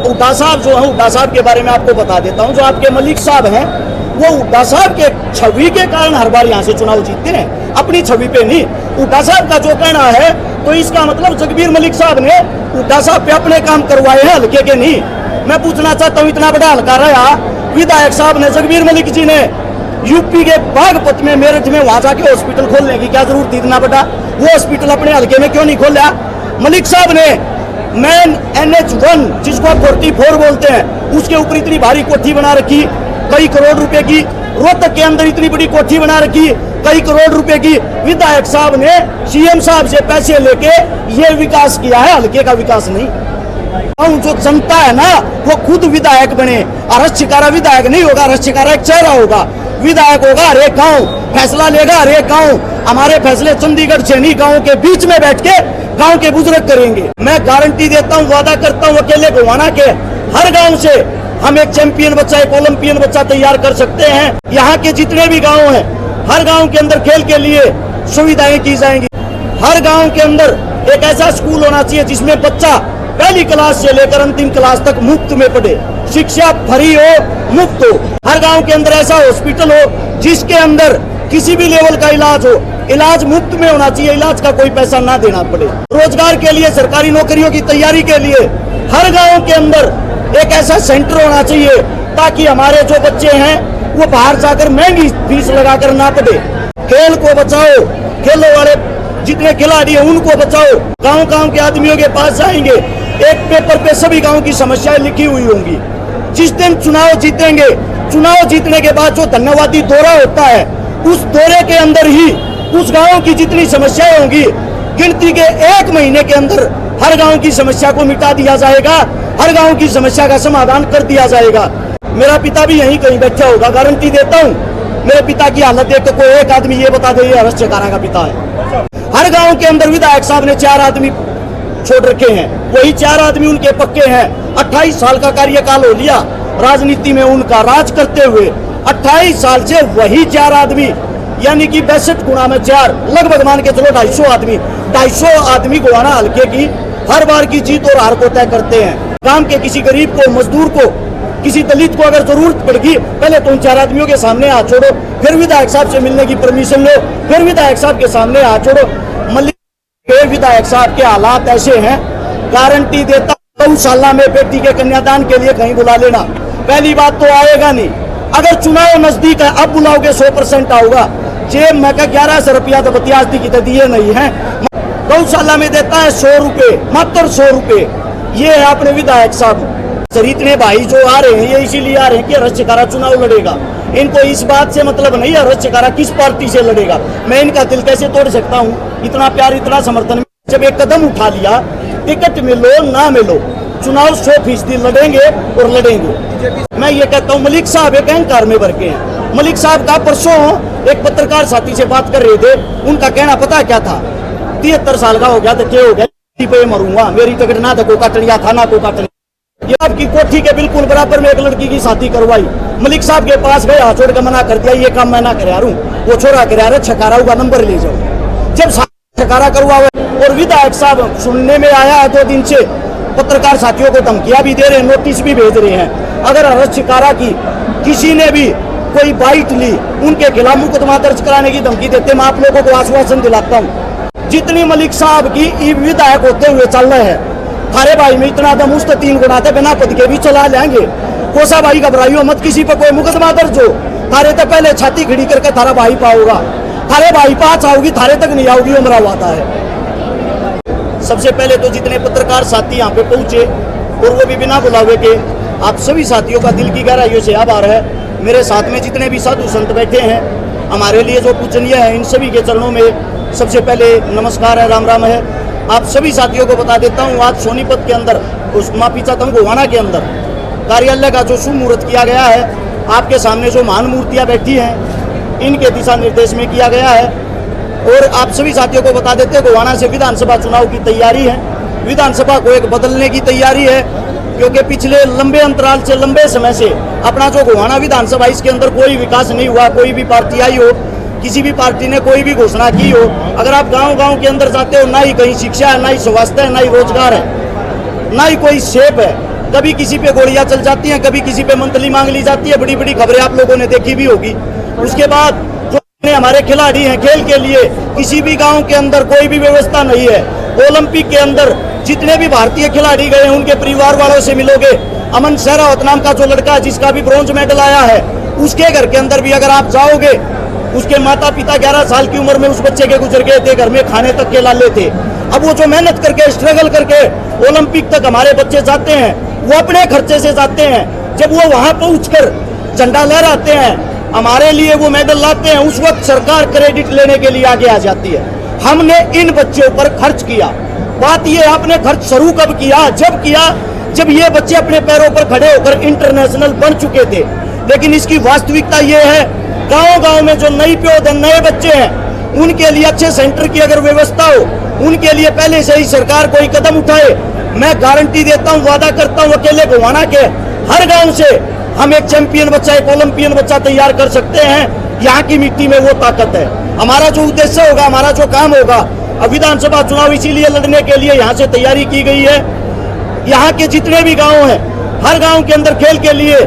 हुड्डा साहब जो है, हुड्डा साहब के बारे में आपको बता देता हूँ। जो आपके मलिक साहब हैं वो हुड्डा साहब के छवि के कारण हर बार यहाँ से चुनाव जीतते हैं, अपनी छवि पे नहीं। हुड्डा साहब का जो कहना है तो इसका मतलब जगबीर मलिक साहब ने हुड्डा साहब पे अपने काम करवाए हैं, हल्के के नहीं। मैं पूछना चाहता हूँ, इतना बड़ा हल्का रहा विधायक साहब ने, जगबीर मलिक जी ने यूपी के बागपत में, मेरठ में वहां जाके हॉस्पिटल खोलने की क्या जरूरत थी? इतना बड़ा वो हॉस्पिटल अपने हल्के में क्यों नहीं खोला? मलिक साहब ने मैन NH1 जिसको आप 44 बोलते हैं, उसके ऊपर इतनी भारी कोठी बना रखी, कई करोड़ रुपए की। रोहतक के अंदर इतनी बड़ी कोठी बना रखी, कई करोड़ रुपए की। विधायक साहब ने CM साहब से पैसे लेके ये विकास किया है, हल्के का विकास नहीं। जो जनता है ना वो खुद विधायक बने। अरस शिकारा विधायक नहीं होगा, अरस शिकारा एक चेहरा होगा। विधायक होगा हर एक गाँव, फैसला लेगा हर एक गाँव। हमारे फैसले चंडीगढ़ छेनी गाँव के बीच में बैठ के गाँव के बुजुर्ग करेंगे। मैं गारंटी देता हूँ, वादा करता हूँ, अकेले गोवाना के हर गाँव से हम एक चैंपियन बच्चा, एक ओलंपियन बच्चा तैयार कर सकते हैं। यहाँ के जितने भी गाँव हैं, हर गाँव के अंदर खेल के लिए सुविधाएं की जाएंगी। हर गाँव के अंदर एक ऐसा स्कूल होना चाहिए जिसमें बच्चा पहली क्लास से लेकर अंतिम क्लास तक मुफ्त में पढ़े, शिक्षा फ्री हो, मुफ्त हो। हर गांव के अंदर ऐसा हॉस्पिटल हो जिसके अंदर किसी भी लेवल का इलाज हो, इलाज मुफ्त में होना चाहिए, इलाज का कोई पैसा ना देना पड़े। रोजगार के लिए, सरकारी नौकरियों की तैयारी के लिए हर गांव के अंदर एक ऐसा सेंटर होना चाहिए ताकि हमारे जो बच्चे हैं वो बाहर जाकर महंगी फीस लगाकर ना पड़े। खेल को बचाओ, खेलों वाले जितने खिलाड़ी हैं उनको बचाओ। गांव गांव के आदमियों के पास जाएंगे, एक पेपर पे सभी गांव की समस्याएं लिखी हुई होंगी। जिस दिन चुनाव जीतेंगे, चुनाव जीतने के बाद जो धन्यवादी दौरा होता है, उस दौरे के अंदर ही उस गांव की जितनी समस्याएं होंगी, गिनती के 1 महीने के अंदर हर गांव की समस्या को मिटा दिया जाएगा, हर गांव की समस्या का समाधान कर दिया जाएगा। मेरा पिता भी यहीं कहीं बैठा होगा, गारंटी देता हूँ। मेरे पिता की हालत देख के कोई एक आदमी ये बता दे ये हर्ष चकारा का पिता है। हर गांव के अंदर विधायक साहब ने 4 आदमी छोड़ रखे हैं, वही 4 आदमी उनके पक्के हैं। 28 साल का कार्यकाल हो लिया राजनीति में उनका, राज करते हुए 28 साल से वही 4 आदमी, यानी कि 62 गुणा में 4, लगभग मान के चलो 250 आदमी गोवाना हल्के की हर बार की जीत और हार को तय करते हैं। गांव के किसी गरीब को, मजदूर को, किसी दलित को अगर जरूरत पड़ेगी, पहले तो उन 4 आदमियों के सामने हाथ छोड़ो, फिर विधायक साहब से मिलने की परमिशन लो, फिर विधायक साहब के सामने हाथ छोड़ो। मलिक विधायक साहब के हालात ऐसे हैं, गारंटी देता हूं गौशाला में बेटी के कन्यादान के लिए कहीं बुला लेना। पहली बात तो आएगा नहीं, अगर चुनाव नजदीक है अब बुलाओगे 100% आओगा। जेब में का 1100 रुपया तो बतियाजती की तो दिए नहीं है। गौशाला में देता है 100 रुपए, मात्र 100 रुपए। ये है अपने विधायक साहब। इतने भाई जो आ रहे हैं ये इसीलिए आ रहे हैं कि हर्ष चकारा चुनाव लड़ेगा। इनको इस बात से मतलब नहीं है हर्ष चकारा किस पार्टी से लड़ेगा। मैं इनका दिल कैसे तोड़ सकता हूँ? इतना प्यार, इतना समर्थन। जब एक कदम उठा लिया, टिकट मिलो ना मिलो, चुनाव 100% लड़ेंगे और लड़ेंगे। मैं ये कहता हूँ, मलिक साहब एक अहंकार में भर के हैं। मलिक साहब का परसों एक पत्रकार साथी से बात कर रहे थे, उनका कहना पता क्या था? 73 साल का हो गया तो क्या हो गया, पे मरूंगा, मेरी टिकट ना तो को काट लिया था ना को काट लिया। ये आपकी कोठी के बिल्कुल बराबर में एक लड़की की शादी करवाई। मलिक साहब के पास गए, हाथ जोड़ के मना कर दिया, ये काम मैं ना करा रहा हूँ। वो छोरा करा रहा, छकारा हुआ नंबर ले जाओ। जब छकारा करवा और विधायक साहब सुनने में आया 2 दिन से पत्रकार साथियों को धमकियां भी दे रहे हैं, नोटिस भी भेज रहे हैं। अगर हर्ष चकारा की किसी ने भी कोई बाइट ली, उनके खिलाफ मुकदमा दर्ज कराने की धमकी देते। मैं आप लोगों को आश्वासन दिलाता हूँ, जितनी मलिक साहब की विधायक होते हुए चल रहे हैं, थारे भाई में इतना दम उस 3 गुना थे, बिना पद के भी चला लेंगे। कोसा भाई घबराइयो मत, किसी पर कोई मुकदमा दर्ज हो, थारे तो पहले छाती खड़ी करके थारा भाई पाओगा, थारे भाई पास आओगी, थारे तक नहीं आओगी, उमरा वादा है। सबसे पहले तो जितने पत्रकार साथी यहाँ पे पहुंचे और वो भी बिना बुलावे के, आप सभी साथियों का दिल की गहराइयों से आभार है। मेरे साथ में जितने भी साधु संत बैठे हैं, हमारे लिए जो पूजनीय है, इन सभी के चरणों में सबसे पहले नमस्कार है, राम राम है। आप सभी साथियों को बता देता हूँ, आज सोनीपत के अंदर, उस माफी चाहता हूँ गोवाना के अंदर कार्यालय का जो शुभ मुहूर्त किया गया है, आपके सामने जो महान मूर्तियाँ बैठी हैं, इनके दिशा निर्देश में किया गया है। और आप सभी साथियों को बता देते हैं, गोवाना से विधानसभा चुनाव की तैयारी है। विधानसभा को एक बदलने की तैयारी है, क्योंकि पिछले लंबे अंतराल से, लंबे समय से अपना जो गोवाना विधानसभा, इसके अंदर कोई विकास नहीं हुआ। कोई भी पार्टी आई हो, किसी भी पार्टी ने कोई भी घोषणा की हो, अगर आप गांव-गांव के अंदर जाते हो, ना ही कहीं शिक्षा है, ना ही स्वास्थ्य है, ना ही रोजगार है, ना ही कोई शेप है। कभी किसी पे गोलियां चल जाती हैं, कभी किसी पे मंथली मांग ली जाती है। बड़ी बड़ी खबरें आप लोगों ने देखी भी होगी। उसके बाद जो हमारे खिलाड़ी हैं, खेल के लिए किसी भी गांव के अंदर कोई भी व्यवस्था नहीं है। ओलंपिक के अंदर जितने भी भारतीय खिलाड़ी गए, उनके परिवार वालों से मिलोगे। अमन सहरावत नाम का जो लड़का जिसका भी ब्रॉन्ज मेडल आया है, उसके घर के अंदर भी अगर आप जाओगे, उसके माता पिता 11 साल की उम्र में उस बच्चे के गुजर गए थे, घर में खाने तक के लाले थे। अब वो जो मेहनत करके स्ट्रगल करके ओलंपिक तक हमारे बच्चे जाते हैं, वो अपने खर्चे से जाते हैं। जब वो वहां पहुंचकर झंडा लहराते हैं, हमारे लिए वो मेडल लाते हैं, उस वक्त सरकार क्रेडिट लेने के लिए आगे आ जाती है। हमने इन बच्चों पर खर्च किया। बात ये, आपने खर्च शुरू कब किया? जब किया जब ये बच्चे अपने पैरों पर खड़े होकर इंटरनेशनल बन चुके थे। लेकिन इसकी वास्तविकता ये है, गांव-गांव में जो नई प्योद नए बच्चे हैं, उनके लिए अच्छे सेंटर की अगर व्यवस्था हो, उनके लिए पहले से ही सरकार कोई कदम उठाए, मैं गारंटी देता हूं, वादा करता हूं, अकेले गोवाना के हर गांव से हम एक चैंपियन बच्चा, एक ओलंपियन बच्चा तैयार कर सकते हैं। यहाँ की मिट्टी में वो ताकत है। हमारा जो उद्देश्य होगा, हमारा जो काम होगा, अब विधानसभा चुनाव इसीलिए लड़ने के लिए यहाँ से तैयारी की गई है। यहाँ के जितने भी गांव हैं, हर गांव के अंदर खेल के लिए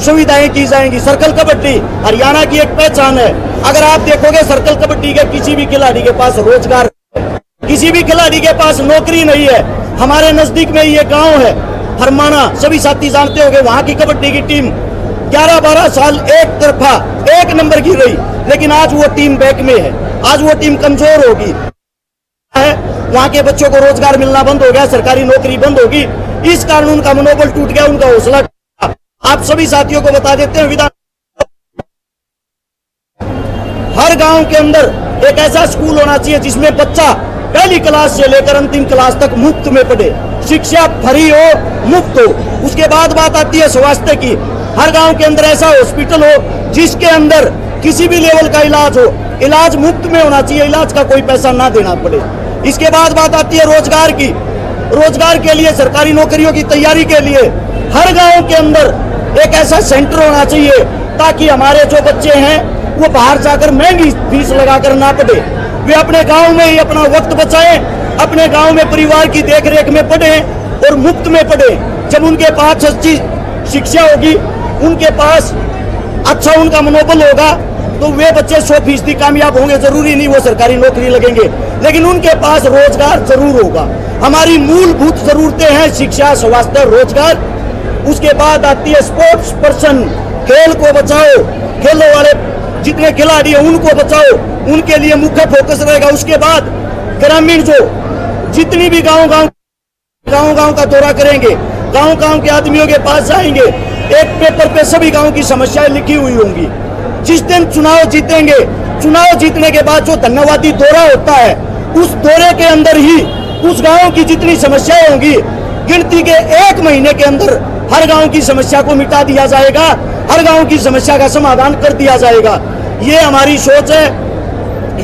सुविधाएं की जाएंगी। सर्कल कबड्डी हरियाणा की एक पहचान है। अगर आप देखोगे सर्कल कबड्डी के किसी भी खिलाड़ी के पास रोजगार, किसी भी खिलाड़ी के पास नौकरी नहीं है। हमारे नजदीक में ये गांव है हरमाना, सभी साथी जानते होंगे। वहां की कबड्डी की टीम 11-12 साल एक तरफा 1 नंबर की रही, लेकिन आज वो टीम बैक में है। आज वो टीम कमजोर होगी, वहां के बच्चों को रोजगार मिलना बंद हो गया, सरकारी नौकरी बंद होगी। इस कारण उनका मनोबल टूट गया, उनका हौसला। आप सभी साथियों को बता देते हैं, विधान हर गांव के अंदर एक ऐसा स्कूल होना चाहिए जिसमें बच्चा पहली क्लास से लेकर अंतिम क्लास तक मुफ्त में पढ़े, शिक्षा फ्री हो, मुफ्त हो। उसके बाद बात आती है स्वास्थ्य की। हर गांव के अंदर ऐसा हॉस्पिटल हो जिसके अंदर किसी भी लेवल का इलाज हो, इलाज मुफ्त में होना चाहिए, इलाज का कोई पैसा ना देना पड़े। इसके बाद बात आती है रोजगार की। रोजगार के लिए, सरकारी नौकरियों की तैयारी के लिए हर गांव के अंदर एक ऐसा सेंटर होना चाहिए ताकि हमारे जो बच्चे हैं वो बाहर जाकर महंगी फीस लगाकर ना पढ़े, वे अपने गांव में ही अपना वक्त बचाएं, अपने गांव में परिवार की देखरेख में पढ़ें और मुफ्त में पढ़ें। जब उनके पास अच्छी शिक्षा होगी, उनके पास अच्छा उनका मनोबल होगा, तो वे बच्चे 100% कामयाब होंगे। जरूरी नहीं वो सरकारी नौकरी लगेंगे, लेकिन उनके पास रोजगार जरूर होगा। हमारी मूलभूत जरूरतें हैं शिक्षा, स्वास्थ्य, रोजगार। उसके बाद आती है स्पोर्ट्स पर्सन। खेल को बचाओ, खेलों वाले जितने खिलाड़ी हैं उनको बचाओ, उनके लिए मुख्य फोकस रहेगा। उसके बाद ग्रामीण जो जितनी भी गांव का दौरा करेंगे, गांव के आदमियों के पास जाएंगे, एक पेपर पे सभी गांव की समस्याएं लिखी हुई होंगी। जिस दिन चुनाव जीतेंगे, चुनाव जीतने के बाद जो धन्यवादी दौरा होता है, उस दौरे के अंदर ही उस गांव की जितनी समस्याएं होंगी, गिनती के 1 महीने के अंदर हर गांव की समस्या को मिटा दिया जाएगा, हर गांव की समस्या का समाधान कर दिया जाएगा। ये हमारी सोच है,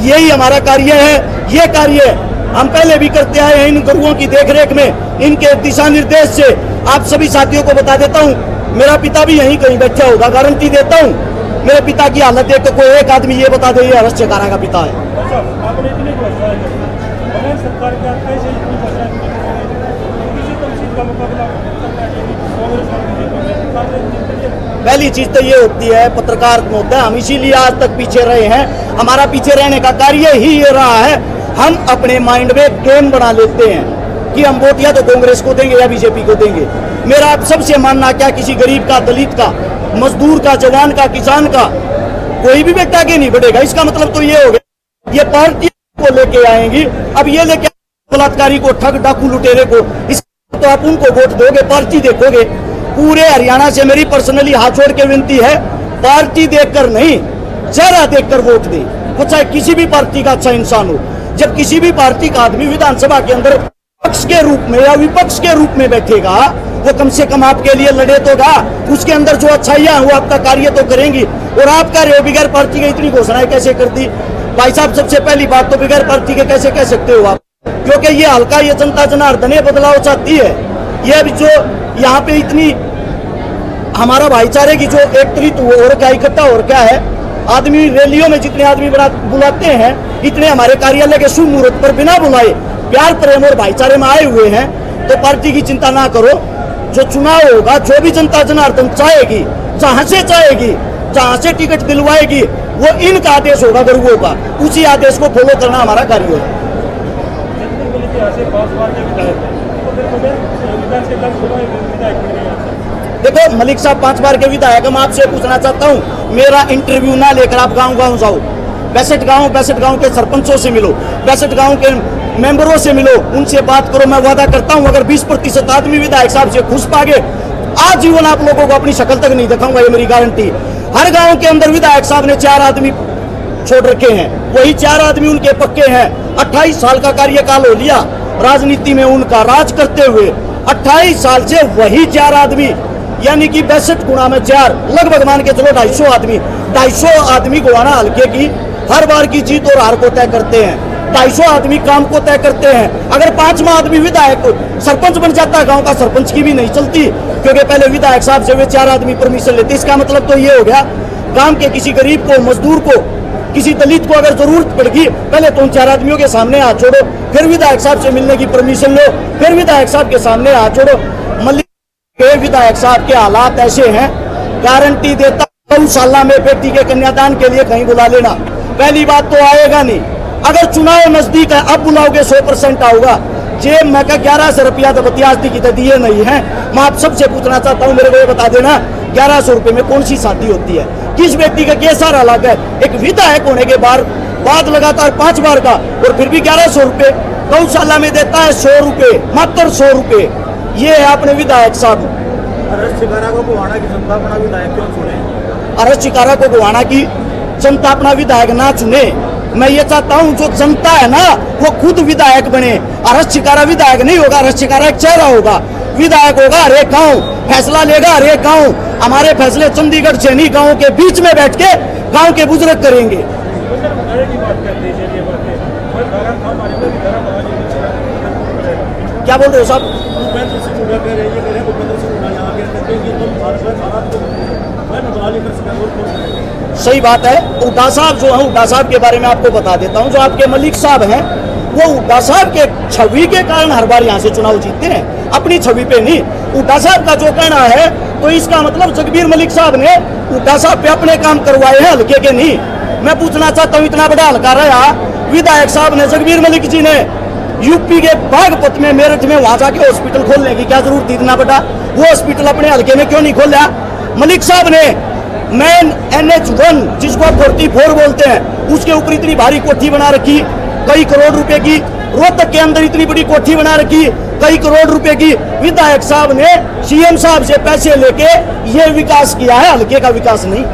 यही हमारा कार्य है। ये कार्य हम पहले भी करते आए हैं इन गुरुओं की देखरेख में, इनके दिशा निर्देश से। आप सभी साथियों को बता देता हूँ, मेरा पिता भी यहीं कहीं बैठा होगा, गारंटी देता हूँ। मेरे पिता की हालत देख कोई एक आदमी ये बता दे ये हर्ष चकारा का पिता है। पहली चीज तो ये होती है पत्रकार महोदय, हम इसीलिए आज तक पीछे रहे हैं। हमारा पीछे रहने का कार्य ही ये रहा है, हम अपने माइंड में गेम बना लेते हैं कि हम वोट या तो कांग्रेस को देंगे या बीजेपी को देंगे। मेरा आप सबसे मानना क्या, किसी गरीब का, दलित का, मजदूर का, जवान का, किसान का, कोई भी व्यक्ति आगे नहीं बढ़ेगा। इसका मतलब तो ये हो गया, ये पार्टी को लेके आएंगी। अब ये लेके बलात्कारी को, ठग, डाकू, लुटेरे को, इस तो आप उनको वोट दोगे, पार्टी देखोगे। पूरे हरियाणा से मेरी पर्सनली हाथ जोड़ के विनती है, पार्टी देखकर नहीं, चेहरा देखकर वोट दे। वो चाहे किसी भी पार्टी का अच्छा इंसान हो। जब किसी भी पार्टी का आदमी विधानसभा के अंदर पक्ष के रूप में या विपक्ष के रूप में बैठेगा, वो कम से कम आपके लिए लड़े तो गा, उसके अंदर जो अच्छाइयां वो आपका कार्य तो करेंगी। और आप कह रहे हो बगैर पार्टी के इतनी घोषणाएं कैसे कर दी? भाई साहब, सबसे पहली बात तो बगैर पार्टी के कैसे कह सकते हो आप? क्योंकि ये हल्का, ये जनता जनार्दन बदलाव चाहती है। ये अभी जो यहाँ पे इतनी हमारा भाईचारे की जो एकत्रित और क्या इकट्ठा और क्या है, आदमी रैलियों में जितने आदमी बुलाते हैं, इतने हमारे कार्यालय के शुभ मुहूर्त पर बिना बुलाए प्यार, प्रेम और भाईचारे में आए हुए हैं। तो पार्टी की चिंता ना करो। जो चुनाव होगा, जो भी जनता जनार्दन चाहेगी, जहां से टिकट दिलवाएगी, वो इनका आदेश होगा गरीबों का, उसी आदेश को फॉलो करना हमारा कार्य है। देखो मलिक साहब 5 बार के विधायक, मैं आपसे पूछना चाहता हूँ, मेरा इंटरव्यू ना लेकर आप गांव-गांव जाओ, 62 गांव के सरपंचों से मिलो, 62 गांव के मेंबरों से मिलो, उनसे बात करो। मैं वादा करता हूं अगर 20% आदमी विधायक साहब से घुस पागे, आजीवन आप लोगों को अपनी शक्ल तक नहीं दिखाऊंगा, ये मेरी गारंटी। हर गांव के अंदर विधायक साहब ने 4 आदमी छोड़ रखे हैं, वही 4 आदमी उनके पक्के हैं। 28 साल का कार्यकाल हो लिया राजनीति में उनका, राज करते हुए 28 साल से वही 4 आदमी, यानी कि 62 गुणा में 4, लगभग मान के चलो 250 आदमी गोवाना हल्के की हर बार की जीत और हार को तय करते हैं। 250 आदमी काम को तय करते हैं। अगर 5वां आदमी विधायक सरपंच बन जाता है, गांव का सरपंच की भी नहीं चलती, क्योंकि पहले विधायक साहब से वे 4 आदमी परमिशन लेते। इसका मतलब तो ये हो गया, गांव के किसी गरीब को, मजदूर को, किसी दलित को अगर जरूरत पड़ेगी, पहले तो उन 4 आदमियों के सामने हाथ छोड़ो, फिर विधायक साहब से मिलने की परमिशन लो, फिर विधायक साहब के सामने हाथ छोड़ो। मलिक के विधायक साहब के हालात ऐसे हैं, गारंटी देता हूं गौशाला में बेटी के कन्यादान के लिए कहीं बुला लेना। पहली बात तो आएगा नहीं, अगर चुनाव नजदीक है अब बुलाओगे 100% आऊगा। जेब में का 1100 रुपया तो बतियाजती की तो दिए नहीं है। मैं आप सबसे पूछना चाहता हूं, मेरे को ये बता देना, 1100 रुपये में कौन सी शादी होती है? किस व्यक्ति का कैसा हालात है? एक विधायक होने के बाद लगातार 5 बार का, और फिर भी 1100 रुपये गौशाला में देता है, 100 रुपये, मात्र 100 रुपये। ये है अपने विधायक साहब। अरस शिकारा को गोवाना की जनता अपना विधायक क्यों चुने? अरस शिकारा को गोवाना की जनता अपना विधायक ना चुने। मैं ये चाहता हूं जो जनता है ना, वो खुद विधायक बने। अरस शिकारा विधायक नहीं होगा, अरस शिकारा एक चेहरा होगा। विधायक होगा हर एक गाँव, फैसला लेगा हर एक गाँव। हमारे फैसले चंडीगढ़ से नहीं, गाँव के बीच में बैठ के गाँव के बुजुर्ग करेंगे। क्या बोल रहे हो साहब? सही बात है। हुड्डा साहब जो है, हुड्डा साहब के बारे में आपको बता देता हूं, जो आपके मलिक साहब हैं, वो हुड्डा साहब के छवि के कारण हर बार यहाँ से चुनाव जीतते हैं, अपनी छवि पे नहीं। हुड्डा साहब का जो कहना है, तो इसका मतलब जगबीर मलिक साहब ने हुड्डा साहब पे अपने काम करवाए हैं, हल्के के नहीं। मैं पूछना चाहता हूँ, इतना बड़ा हल्का रहा विधायक साहब ने, जगबीर मलिक जी ने यूपी के बागपत में, मेरठ में वहां जाके हॉस्पिटल खोलने की क्या जरूरत थी? इतना बड़ा वो हॉस्पिटल अपने हल्के में क्यों नहीं खोला? मलिक साहब ने मेन NH1 जिसको 44 बोलते हैं, उसके ऊपर इतनी भारी कोठी बना रखी, कई करोड़ रुपए की। रोहतक के अंदर इतनी बड़ी कोठी बना रखी, कई करोड़ रुपए की। विधायक साहब ने CM साहब से पैसे लेके ये विकास किया है, हल्के का विकास नहीं।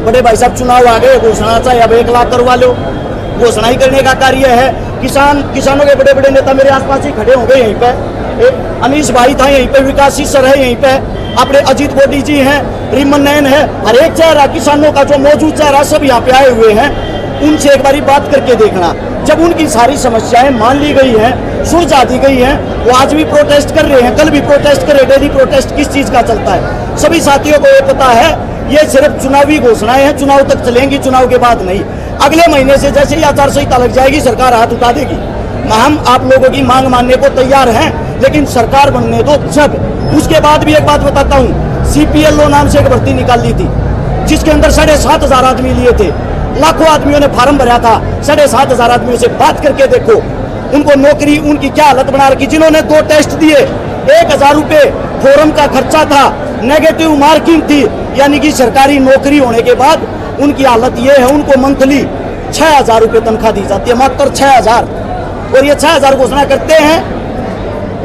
बड़े भाई साहब चुनाव आ गए, घोषणा चाहे अब 1 लाख करवा लो, घोषणा ही करने का कार्य है। किसानों के बड़े बड़े नेता मेरे आसपास ही खड़े होंगे यहीं पे। अनीश भाई था यहीं पे, विकास सर है यहीं पे, अपने अजीत बोडी जी हैं, रिमन नयन है। हर एक चेहरा किसानों का जो मौजूद चेहरा सब यहाँ पे आए हुए हैं। उनसे एक बारी बात करके देखना, जब उनकी सारी समस्याएं मान ली गई हैं, सुलझा दी गई हैं, वो आज भी प्रोटेस्ट कर रहे हैं, कल भी प्रोटेस्ट कर रहे। डेली प्रोटेस्ट किस चीज का चलता है? सभी साथियों को ये पता है, ये सिर्फ चुनावी घोषणाएं हैं, चुनाव तक चलेंगी, चुनाव के बाद नहीं। अगले महीने से जैसे ही आचार संहिता लग जाएगी, सरकार हाथ उठा देगी। हम आप लोगों की मांग मानने को तैयार हैं, लेकिन सरकार बनने दो जब। उसके बाद भी एक बात बताता हूँ, CPLO नाम से एक भर्ती निकाल ली थी, जिसके अंदर 7,500 आदमी लिए थे। लाखों आदमियों ने फार्म भरा था। 7,500 आदमियों से बात करके देखो, उनको नौकरी, उनकी क्या हालत बना रखी। जिन्होंने 2 टेस्ट दिए, 1,000 रुपये फॉर्म का खर्चा था, नेगेटिव मार्किंग थी, यानी कि सरकारी नौकरी होने के बाद उनकी हालत ये है, उनको मंथली 6,000 रुपये तनख्वाह दी जाती है, मात्र 6,000। और ये 6,000 घोषणा करते हैं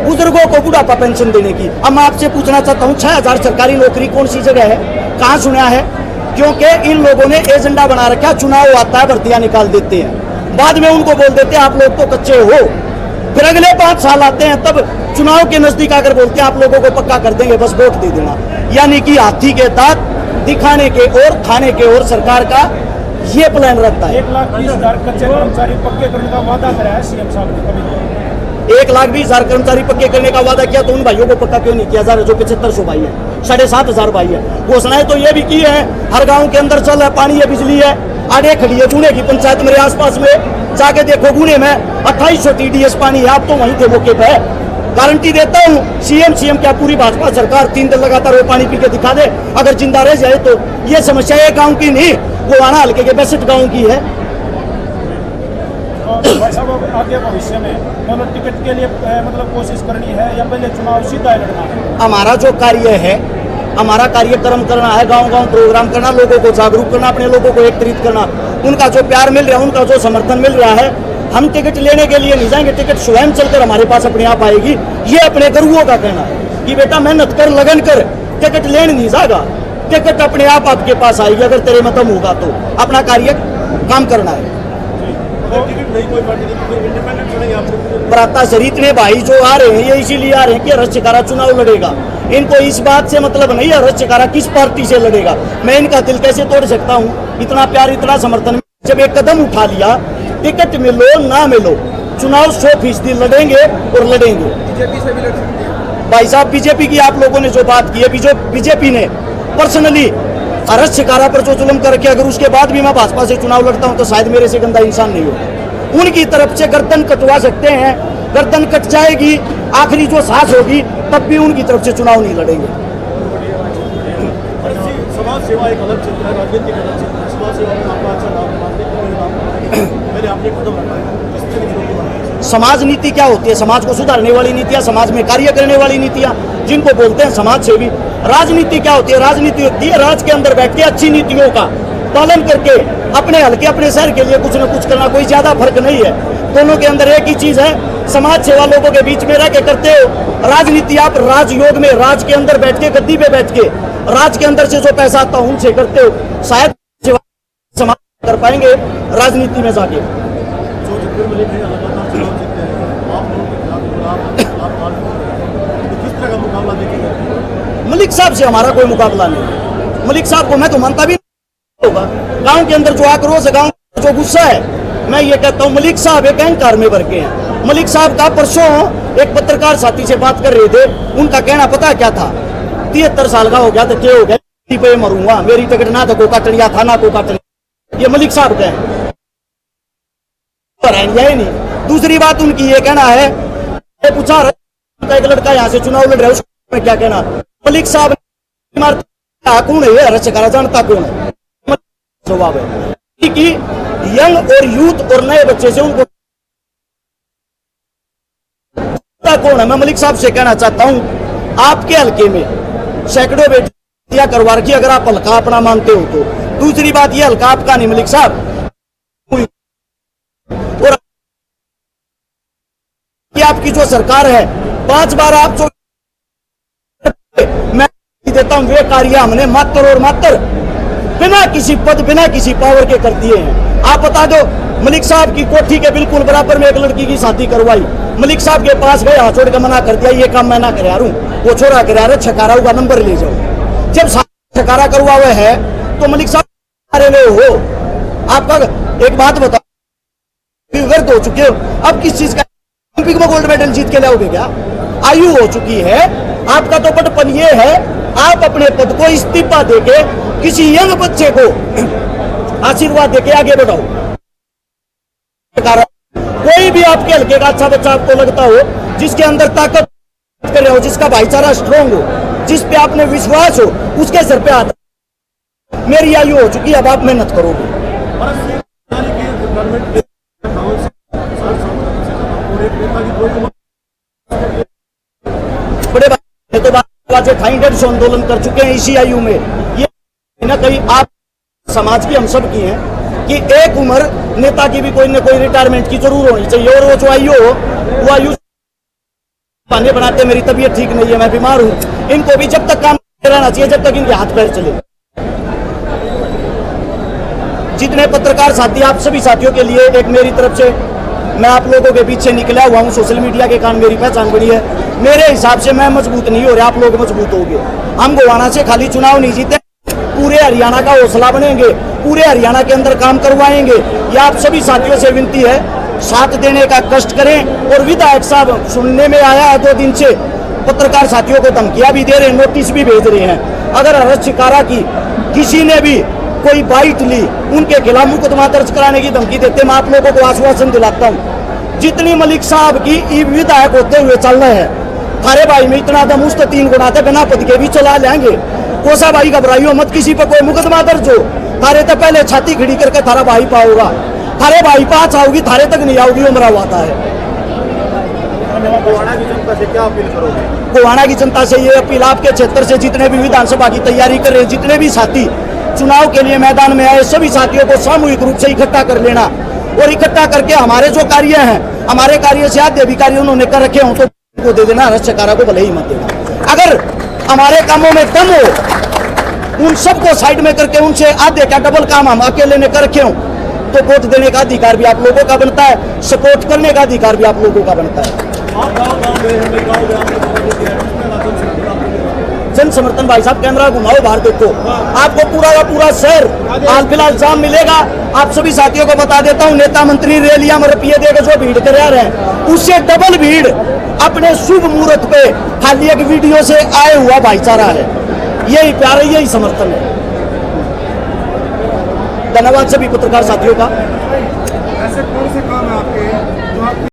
बुजुर्गों को बुढ़ापा पेंशन देने की। अब मैं आपसे पूछना चाहता हूँ, 6,000 सरकारी नौकरी कौन सी जगह है, कहाँ सुना है? क्योंकि इन लोगों ने एजेंडा बना रखा, चुनाव आता है भर्तियां निकाल देते हैं, बाद में उनको बोल देते हैं आप लोग तो कच्चे हो। फिर अगले 5 साल आते हैं, तब चुनाव के नजदीक आकर बोलते हैं आप लोगों को पक्का कर देंगे, बस वोट दे देना। यानी कि हाथी के दांत दिखाने के और खाने के और सरकार का ये प्लान रहता है। 1,20,000 कच्चे कर्मचारी पक्के करने का वादा करा है CM साहब ने, कभी 1,20,000 कर्मचारी पक्के करने का वादा किया, तो उन भाइयों को पक्का क्यों नहीं किया जा रहा जो 7500 भाई है, 7,500 भाई है। घोषणाएं तो ये भी की है, हर गांव के अंदर चल है, पानी है, बिजली है। आगे खड़ी है गुणे की पंचायत मेरे आसपास में, जाके देखो गुणे में 2800 TDS पानी है। आप तो वहीं थे मौके पे, गारंटी देता हूँ सीएम क्या पूरी भाजपा सरकार 3 दिन लगातार वो पानी पी के दिखा दे, अगर जिंदा रह जाए तो। ये समस्या एक गाँव की नहीं, वो आना हल्के के 62 गाँव की है। भाई साहब आगे भविष्य में मतलब टिकट के लिए मतलब कोशिश करनी है या पहले चुनाव सीधा लड़ना है? हमारा जो कार्य है, हमारा कार्यक्रम करना है, गांव-गांव प्रोग्राम करना, लोगों को जागरूक करना, अपने लोगों को एकत्रित करना, उनका जो प्यार मिल रहा है, उनका जो समर्थन मिल रहा है। हम टिकट लेने के लिए नहीं जाएंगे, टिकट स्वयं चलकर हमारे पास अपने आप आएगी। ये अपने गुरुओं का कहना है कि बेटा मेहनत कर, लगन कर, टिकट लेने नहीं जाएगा, टिकट अपने आप आपके पास आएगी अगर तेरे में दम होगा तो। अपना कार्य काम करना है। बराता शरीफ ने भाई जो आ रहे हैं ये इसीलिए आ रहे हैं कि हर्ष चिकारा चुनाव लड़ेगा। इनको इस बात से मतलब नहीं है हर्ष चिकारा किस पार्टी से लड़ेगा। मैं इनका दिल कैसे तोड़ सकता हूँ? इतना प्यार, इतना समर्थन। जब एक कदम उठा लिया, टिकट मिलो ना मिलो, चुनाव 100% लड़ेंगे और लड़ेंगे। बीजेपी से भी लड़ सकते हैं भाई साहब। बीजेपी की आप लोगों ने जो बात की है, बीजेपी ने पर्सनली हर्ष चिकारा पर जो जुल्म करके, अगर उसके बाद भी मैं भाजपा से चुनाव लड़ता हूं तो शायद मेरे से गंदा इंसान नहीं हो। उनकी तरफ से गर्दन कटवा सकते हैं, गर्दन कट जाएगी, आखिरी जो सांस होगी तब भी उनकी तरफ से चुनाव नहीं लड़ेंगे। समाज सेवा एक अलग क्षेत्र है, राजनीतिक अलग क्षेत्र है। समाज सेवा में आपका अच्छा नाम मैंने आपने कदम रखा है। समाज नीति क्या होती है? समाज को सुधारने वाली नीतियां, समाज में कार्य करने वाली नीतियां, जिनको बोलते हैं समाज सेवी। राजनीति क्या होती है? राजनीति होती है राज के अंदर बैठ के अच्छी नीतियों का पालन करके अपने हल्के, अपने शहर के लिए कुछ न कुछ करना। कोई ज्यादा फर्क नहीं है, दोनों के अंदर एक ही चीज है। समाज सेवा लोगों के बीच में रह के करते हो, राजनीति आप राजयोग में, राज के अंदर बैठ के, गद्दी पे बैठ के, राज के अंदर से जो पैसा आता है उनसे करते हो। शायद सेवा समाज कर पाएंगे राजनीति में जाके। मलिक साहब से हमारा कोई मुकाबला नहीं। मलिक साहब को मैं तो मानता भी नहीं होगा। गांव के अंदर जो आक्रोश है, गांव का जो गुस्सा है, मैं ये कहता हूँ मलिक साहब एक अहंकार में भर के हैं। मलिक साहब का परसों एक पत्रकार साथी से बात कर रहे थे, उनका कहना पता क्या था? 73 साल का हो गया तो क्या हो गया, पे मरूंगा, मेरी टिकट ना तो को काट लिया था ना को काट लिया। ये मलिक साहब का है नहीं। दूसरी बात उनकी ये कहना है, पूछा एक लड़का यहाँ से चुनाव लड़ रहा है, उसको क्या कहना? मलिक साहब कौन है? हर्ष चिकारा जानता कौन है? जवाब है कि यंग और यूथ और नए बच्चे से उनको कौन है। मैं मलिक साहब से कहना चाहता हूं, आपके हल्के में सैकड़ों बेटियां करवा रखी, अगर आप हल्का अपना मानते हो तो। दूसरी बात ये हल्का आपका नहीं मलिक साहब, और आपकी जो सरकार है 5 बार आप जो मैं देता हूं वे कार्य हमने मात्र और मात्र बिना किसी पद, बिना किसी पावर के कर दिए हैं। आप बता दो, मलिक साहब की कोठी के बिल्कुल बराबर में एक लड़की की शादी करवाई, मलिक साहब के पास गए, हाथ छोड़ के मना कर दिया, ये काम मैं ना करा हूं, वो छोरा करा रहे, छकारा का नंबर ले जाओ। जब छकारा करवा हुआ है तो मलिक साहब अरे वे हो, आपका एक बात बताओ, गर्द हो चुके हो, अब किस चीज का ओलंपिक में गोल्ड मेडल जीत के लाओगे क्या? आयु हो चुकी है आपका, तो बटपन ये है, आप अपने पद को इस्तीफा देके किसी यंग बच्चे को आशीर्वाद देके आगे बढ़ाओ। कोई भी आपके हल्के का अच्छा बच्चा आपको लगता हो, जिसके अंदर ताकत कर रहे हो, जिसका भाईचारा स्ट्रॉन्ग हो, जिस पे आपने विश्वास हो, उसके सर पे हाथ। मेरी आयु हो चुकी है, अब आप मेहनत करोगे। बड़े तो बात ठाई 150 आंदोलन कर चुके हैं इसी आयु में। ये ना कहीं आप समाज की हम सब की हैं कि एक उम्र नेता की भी कोई न कोई रिटायरमेंट की जरूर होनी चाहिए, और वो जो आयु हो वो आयु बहाने बनाते मेरी तबीयत ठीक नहीं है, मैं बीमार हूं, इनको भी जब तक काम रहना चाहिए जब तक इनके हाथ पैर चले। जितने पत्रकार साथी, आप सभी साथियों के लिए एक मेरी तरफ से, मैं आप लोगों के पीछे निकला हुआ हूं, सोशल मीडिया के कारण मेरी पहचान बनी है। मेरे हिसाब से मैं मजबूत नहीं हो रहा, आप लोग मजबूत हो गए। हम गोवाना से खाली चुनाव नहीं जीते, पूरे हरियाणा का हौसला बनेंगे, पूरे हरियाणा के अंदर काम करवाएंगे। ये आप सभी साथियों से विनती है साथ देने का कष्ट करें। और विधायक साहब सुनने में आया है 2 दिन से पत्रकार साथियों को धमकियां भी दे रहे हैं, नोटिस भी भेज रहे हैं। अगर हर्ष शिकारा की किसी ने भी कोई बाइट ली, उनके खिलाफ मुकदमा दर्ज कराने की धमकी देते। मैं आप लोगों को आश्वासन दिलाता हूँ, जितनी मलिक साहब की विधायक होते हुए चल रहे हैं, थारे भाई में इतना दम उस तो 3 गुना थे, बिना पद के भी चला लेंगे। कोसा भाई घबराइयो मत, किसी पर कोई मुकदमा दर्ज हो, थारे तो पहले छाती खड़ी करके थारा भाई पाओगा, थारे भाई पास आओगी, थारे तक नहीं आओगी, उमरा हुआ है। गोवाना की जनता से क्या अपील करोगे? गोवाना की जनता से ये अपील, आपके क्षेत्र से जितने भी विधानसभा की तैयारी कर रहे हैं, जितने भी साथी चुनाव के लिए मैदान में आए, सभी साथियों को सामूहिक रूप से इकट्ठा कर लेना और इकट्ठा करके हमारे जो कार्य हैं, हमारे कार्य से आधे भी कार्य उन्होंने कर रखे हों तो को दे देना, हर्ष शिकारा को भले ही मत देना। अगर हमारे कामों में दम हो, उन सबको साइड में करके उनसे आधे का डबल काम हम अकेले ने कर रखे हों तो वोट देने का अधिकार भी आप लोगों का बनता है, सपोर्ट करने का अधिकार भी आप लोगों का बनता है। जन समर्थन भाई साहब कैमरा घुमाओ बाहर देखो, आपको पूरा का पूरा शहर हाल फिलहाल जाम मिलेगा। आप सभी साथियों को बता देता हूँ, नेता मंत्री रैलियां में रुपये देकर जो भीड़ कर रहे हैं, उससे डबल भीड़ अपने शुभ मुहूर्त पे खाली एक वीडियो से आए हुआ भाईचारा है। यही प्यार है, यही समर्थन है। धन्यवाद सभी पत्रकार साथियों का।